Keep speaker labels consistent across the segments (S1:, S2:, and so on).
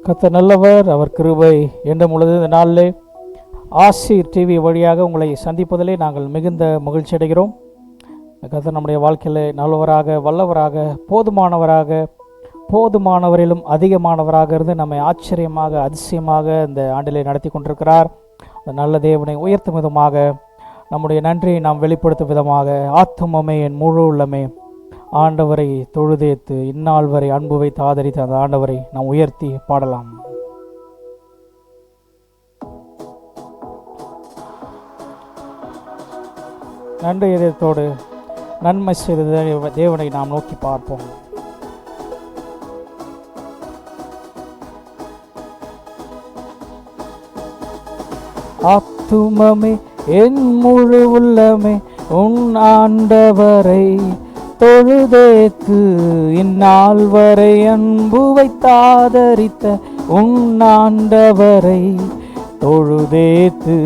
S1: கர்த்தர் நல்லவர், அவர் கிருபை என்றும் உள்ளது. இந்த நாளிலே ஆசீர் டிவி வழியாக உங்களை சந்திப்பதிலே நாங்கள் மிகுந்த மகிழ்ச்சி அடைகிறோம். கர்த்தர் நம்முடைய வாழ்க்கையில் நல்லவராக, வல்லவராக, போதுமானவரிலும் அதிகமானவராக இருந்து நம்மை ஆச்சரியமாக, அதிசயமாக இந்த ஆண்டிலே நடத்தி கொண்டிருக்கிறார். அந்த நல்ல தேவனை உயர்த்தும் விதமாக, நம்முடைய நன்றியை நாம் வெளிப்படுத்தும் விதமாக, ஆத்துமமே என் முழு உள்ளமே ஆண்டவரை தொழுதேத்து இந்நாள் வரை அன்பு வைத்து ஆதரித்த அந்த ஆண்டவரை நாம் உயர்த்தி பாடலாம். நன்றி இதயத்தோடு நன்மை செய்த தேவனை நாம் நோக்கி பார்ப்போம். ஆத்துமமே என் முழு உள்ளமே உன் ஆண்டவரை தொழுதேத்து இந்நாள் வரை அன்பு வைத்தாதரித்த உன் ஆண்டவரை தொழுதேத்து.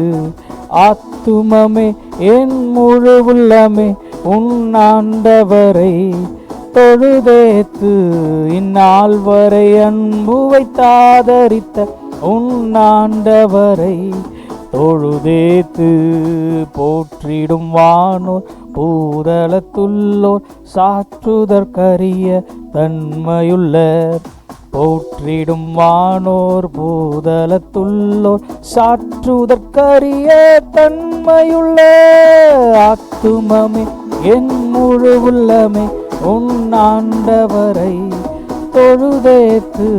S1: ஆத்துமமே என் முழு உள்ளமே உன் ஆண்டவரை தொழுதேத்து இந்நாள் வரை அன்பு வைத்தாதரித்த உன் ஆண்டவரை தொழுதேத்து. போற்றிடும் வானோர் பூதலத்துள்ளோர் சாற்றுதற்கரிய தன்மையுள்ள, போற்றிடும் வானோர் பூதலத்துள்ளோர் சாற்றுதற்கரிய தன்மையுள்ள. ஆத்துமமே என் முழு உள்ளமே உன் ஆண்டவரை தொழுதேத்து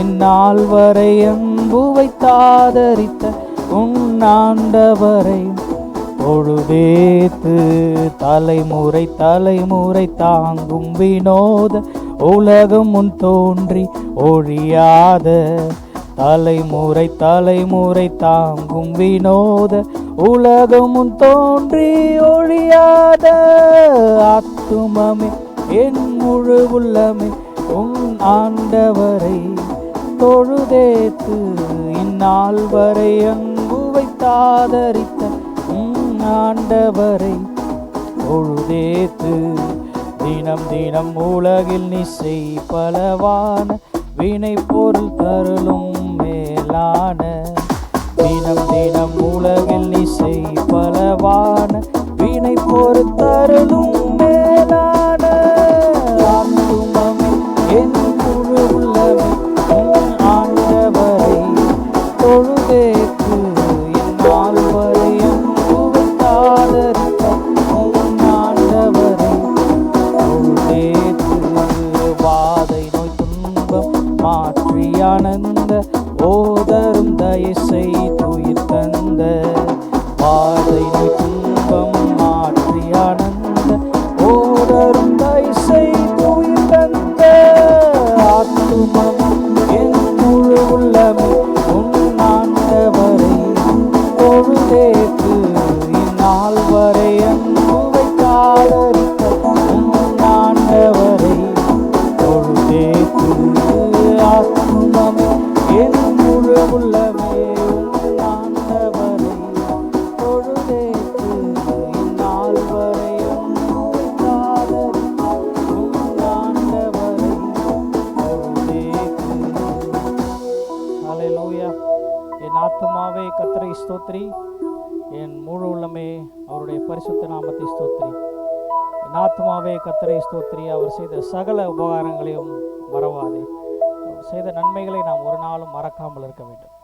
S1: இந்நாள் வரை அன்பு வைத்தாதரித்த உன் ஆண்டவரை தொழுதேத்து. தலைமுறை தலைமுறை தாங்கும் வினோத உலகம் முன் தோன்றி ஒழியாத, தலைமுறை தலைமுறை தாங்கும் வினோத உலகம் முன் தோன்றி ஒழியாத. ஆத்துமமே என் முழு உள்ளமே உன் ஆண்டவரை தொழுதேத்து இந்நாள் வரை அன்பு வைத்தாதரித்த ஆண்டவரை தொழுதேத்து. தினம் தினம் உலகில் நிசை பலவான வினை பொருள் தருளும் மேலான, தினம் தினம் உலகில் நிசை பலவான வினை பொருள் தருளும் மேலான. ஆத்துமமே என் முழு உள்ளமே உன் ஆண்டவரை தொழுதேத்து இந்நாள் வரை அன்பு வைத்தாதரித்த உன் ஆண்டவரை தொழுதேத்து. வாதை நோய் துன்பம் மாற்றி ஆனந்த ஓதரும் தயசை துயிர் தந்த, வாதை நோய் துன்பம் மாற்றி ஆனந்த ஓதரும் தயசை துயிர் தந்த. ஆத்துமமே என் முழு உள்ளமே உன் ஆண்டவரை தொழுதேத்து இந்நாள் வரை அன்பு வைத்தாதரித்த உன் ஆண்டவரை தொழுதேத்து. ஆத்துமமே என் முழு உள்ளமே உன் ஆண்டவரை தொழுதேத்து இந்நாள் வரை அன்பு வைத்தாதரித்த உன் ஆண்டவரை தொழுதேத்து. ஹல்லேலூயா. என் ஆத்துமாவே கர்த்தரை ஸ்தோத்திரி, என் முழு உள்ளமே அவருடைய பரிசுத்த நாமத்தை ஸ்தோத்திரி. என் ஆத்துமாவே கர்த்தரை ஸ்தோத்திரி, அவர் செய்த சகல உபகாரங்களையும் மறவாதே. அவர் செய்த நன்மைகளை நாம் ஒரு நாளும் மறக்காமல் இருக்க வேண்டும்.